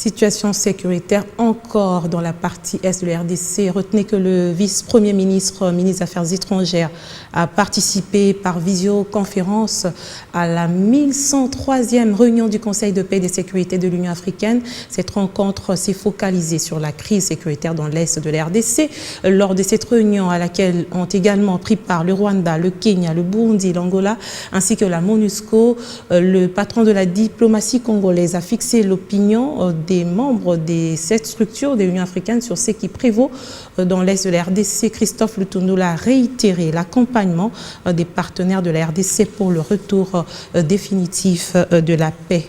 Situation sécuritaire encore dans la partie est de la RDC. Retenez que le vice-premier ministre, ministre des Affaires étrangères, a participé par visioconférence à la 1103e réunion du Conseil de paix et de sécurité de l'Union africaine. Cette rencontre s'est focalisée sur la crise sécuritaire dans l'est de la RDC. Lors de cette réunion à laquelle ont également pris part le Rwanda, le Kenya, le Burundi, l'Angola, ainsi que la MONUSCO, le patron de la diplomatie congolaise a fixé l'opinion des membres de cette structure de l'Union africaine sur ce qui prévaut dans l'est de la RDC. Christophe Lutundula a réitéré l'accompagnement des partenaires de la RDC pour le retour définitif de la paix.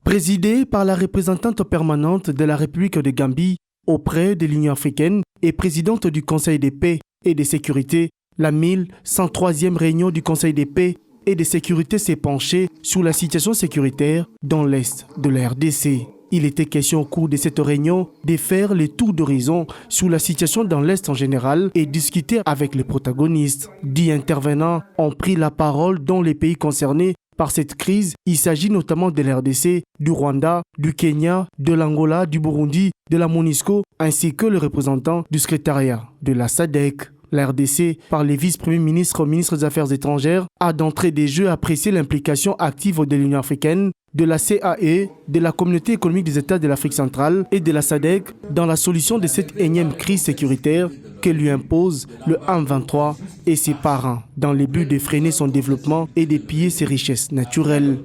Présidé par la représentante permanente de la République de Gambie auprès de l'Union africaine et présidente du Conseil de paix et de sécurité, la 1103e réunion du Conseil de paix et de sécurité s'est penchée sur la situation sécuritaire dans l'est de la RDC. Il était question au cours de cette réunion de faire le tour d'horizon sur la situation dans l'est en général et discuter avec les protagonistes. 10 intervenants ont pris la parole dans les pays concernés par cette crise. Il s'agit notamment de la RDC, du Rwanda, du Kenya, de l'Angola, du Burundi, de la MONUSCO, ainsi que le représentant du secrétariat de la SADC. La RDC, par les vice-premiers ministres, ministres des Affaires étrangères, a d'entrée des jeux apprécié l'implication active de l'Union africaine, de la CAE, de la Communauté économique des États de l'Afrique centrale et de la SADC dans la solution de cette énième crise sécuritaire que lui impose le M23 et ses parents, dans le but de freiner son développement et de piller ses richesses naturelles.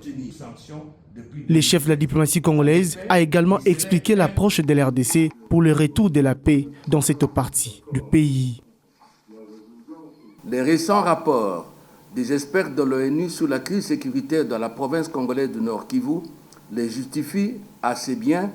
Le chef de la diplomatie congolaise a également expliqué l'approche de la RDC pour le retour de la paix dans cette partie du pays. Les récents rapports des experts de l'ONU sur la crise sécuritaire dans la province congolaise du Nord Kivu les justifient assez bien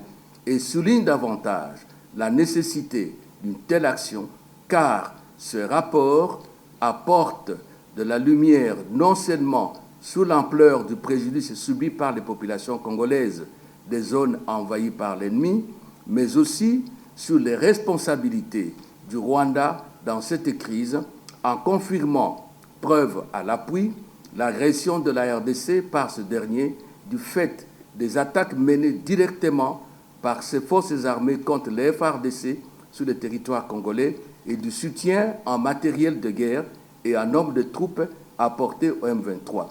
et soulignent davantage la nécessité d'une telle action, car ce rapport apporte de la lumière non seulement sur l'ampleur du préjudice subi par les populations congolaises des zones envahies par l'ennemi, mais aussi sur les responsabilités du Rwanda dans cette crise, en confirmant, preuve à l'appui, l'agression de la RDC par ce dernier du fait des attaques menées directement par ses forces armées contre les FARDC sur le territoire congolais et du soutien en matériel de guerre et en nombre de troupes apporté au M23.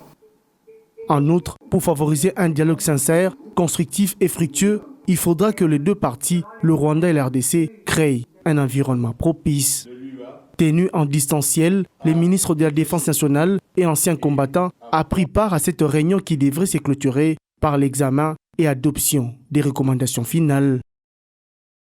En outre, pour favoriser un dialogue sincère, constructif et fructueux, il faudra que les deux parties, le Rwanda et la RDC, créent un environnement propice. Tenu en distanciel, le ministre de la Défense nationale et ancien combattant a pris part à cette réunion qui devrait se clôturer par l'examen et adoption des recommandations finales.